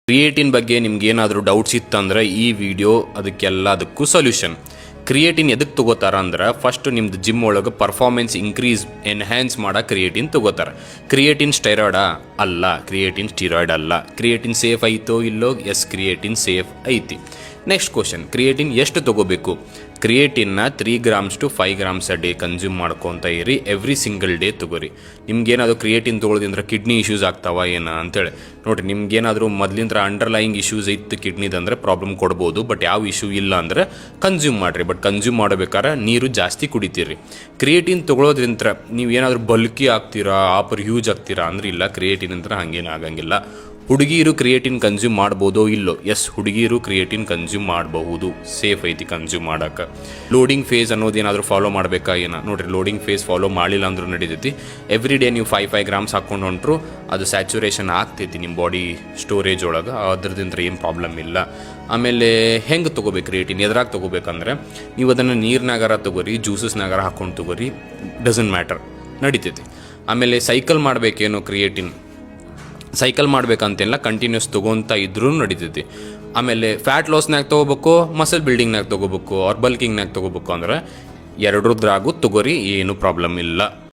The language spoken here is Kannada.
ಕ್ರಿಯೇಟಿನ್ ಬಗ್ಗೆ ನಿಮ್ಗೇನಾದರೂ ಡೌಟ್ಸ್ ಇತ್ತಂದ್ರೆ ಈ ವಿಡಿಯೋ ಅದಕ್ಕೂ ಸೊಲ್ಯೂಷನ್. ಕ್ರಿಯೇಟಿನ್ ಎದಕ್ಕೆ ತಗೋತಾರ ಅಂದ್ರೆ ಫಸ್ಟ್ ನಿಮ್ದು ಜಿಮ್ ಒಳಗೆ ಪರ್ಫಾರ್ಮೆನ್ಸ್ ಎನ್ಹ್ಯಾನ್ಸ್ ಮಾಡೋ ಕ್ರಿಯೇಟಿನ್ ತಗೋತಾರೆ. ಕ್ರಿಯೇಟಿನ್ ಸ್ಟೆರಾಯ್ಡಾ? ಅಲ್ಲ, ಕ್ರಿಯೇಟಿನ್ ಸ್ಟೀರಾಯ್ಡ್ ಅಲ್ಲ. ಕ್ರಿಯೇಟಿನ್ ಸೇಫ್ ಐತೋ ಇಲ್ಲೋ? ಎಸ್, ಕ್ರಿಯೇಟಿನ್ ಸೇಫ್ ಐತಿ. ನೆಕ್ಸ್ಟ್ ಕ್ವಶನ್, ಕ್ರಿಯೇಟಿನ್ ಎಷ್ಟು ತಗೋಬೇಕು? ಕ್ರಿಯೇಟಿನ್ನ 3 grams to 5 grams a day consume ಮಾಡ್ಕೊತ ಇರಿ. ಎವ್ರಿ ಸಿಂಗಲ್ ಡೇ ತಗೋರಿ. ನಿಮ್ಗೇನಾದರೂ ಕ್ರಿಯೇಟಿನ್ ತೊಗೊಳೋದ್ರಿಂದ ಕಿಡ್ನಿ ಇಶ್ಯೂಸ್ ಆಗ್ತಾವ ಏನ ಅಂತೇಳಿ ನೋಡಿರಿ. ನಿಮ್ಗೇನಾದರೂ ಮೊದಲಿಂದ ಅಂಡರ್ಲೈಯಿಂಗ್ ಇಶ್ಯೂಸ್ ಇತ್ತು ಕಿಡ್ನಿದಂದ್ರೆ ಪ್ರಾಬ್ಲಮ್ ಕೊಡ್ಬೋದು. ಬಟ್ ಯಾವ ಇಶ್ಯೂ ಇಲ್ಲ ಅಂದ್ರೆ ಕನ್ಸ್ಯೂಮ್ ಮಾಡಿರಿ. ಬಟ್ ಕನ್ಸ್ಯೂಮ್ ಮಾಡಬೇಕಾದ್ರೆ ನೀರು ಜಾಸ್ತಿ ಕುಡಿತೀರಿ. ಕ್ರಿಯೇಟಿನ್ ತೊಗೊಳೋದ್ರಿಂದ ನೀವು ಏನಾದರೂ ಬಲ್ಕಿ ಆಗ್ತೀರಾ, ಆಪರ್ ಹ್ಯೂಜ್ ಆಗ್ತೀರಾ ಅಂದ್ರೆ ಇಲ್ಲ, ಕ್ರಿಯೇಟಿನ್ ಅಂತ ಹಂಗೇನು ಆಗಂಗಿಲ್ಲ. ಹುಡುಗಿಯರು ಕ್ರಿಯೇಟಿನ್ ಕನ್ಸ್ಯೂಮ್ ಮಾಡ್ಬೋದೋ ಇಲ್ಲೋ? ಎಸ್, ಹುಡುಗಿಯರು ಕ್ರಿಯೇಟಿನ್ ಕನ್ಸ್ಯೂಮ್ ಮಾಡಬಹುದು. ಸೇಫ್ ಐತಿ ಕನ್ಸ್ಯೂಮ್ ಮಾಡೋಕೆ. ಲೋಡಿಂಗ್ ಫೇಸ್ ಅನ್ನೋದೇನಾದರೂ ಫಾಲೋ ಮಾಡಬೇಕಾ ಏನ? ನೋಡಿರಿ, ಲೋಡಿಂಗ್ ಫೇಸ್ ಫಾಲೋ ಮಾಡಿಲ್ಲ ಅಂದ್ರೂ ನಡೀತೈತಿ. ಎವ್ರಿ ಡೇ ನೀವು 5 grams ಹಾಕ್ಕೊಂಡು ಹೊಂಟ್ರು ಅದು ಸ್ಯಾಚುರೇಷನ್ ಆಗ್ತೈತಿ ನಿಮ್ಮ ಬಾಡಿ ಸ್ಟೋರೇಜ್ ಒಳಗೆ. ಅದ್ರದಿಂದ ಏನು ಪ್ರಾಬ್ಲಮ್ ಇಲ್ಲ. ಆಮೇಲೆ ಹೆಂಗೆ ತೊಗೋಬೇಕು ಕ್ರಿಯೇಟಿನ್? ಎದ್ರಾಗ ತೊಗೋಬೇಕಂದ್ರೆ ನೀವು ಅದನ್ನು ನೀರಿನಾಗಾರ ತೊಗೋರಿ, ಜ್ಯೂಸಸ್ನಾಗಾರ ಹಾಕ್ಕೊಂಡು ತೊಗೋರಿ, ಡಸಂಟ್ ಮ್ಯಾಟರ್, ನಡೀತೈತಿ. ಆಮೇಲೆ ಸೈಕಲ್ ಮಾಡಬೇಕೇನೋ ಕ್ರಿಯೇಟಿನ್? ಸೈಕಲ್ ಮಾಡ್ಬೇಕಂತೆಲ್ಲ ಕಂಟಿನ್ಯೂಸ್ ತೊಗೊತ ಇದ್ರೂ ನಡೀತೈತಿ. ಆಮೇಲೆ ಫ್ಯಾಟ್ ಲಾಸ್ನಾಗ ತೊಗೋಬೇಕು, ಮಸಲ್ ಬಿಲ್ಡಿಂಗ್ನಾಗ ತೊಗೋಬೇಕು, ಆರ್ ಬಲ್ಕಿಂಗ್ನಾಗ ತೊಗೋಬೇಕು ಅಂದ್ರೆ ಎರಡರದ್ರಾಗೂ ತೊಗೋರಿ, ಏನು ಪ್ರಾಬ್ಲಮ್ ಇಲ್ಲ.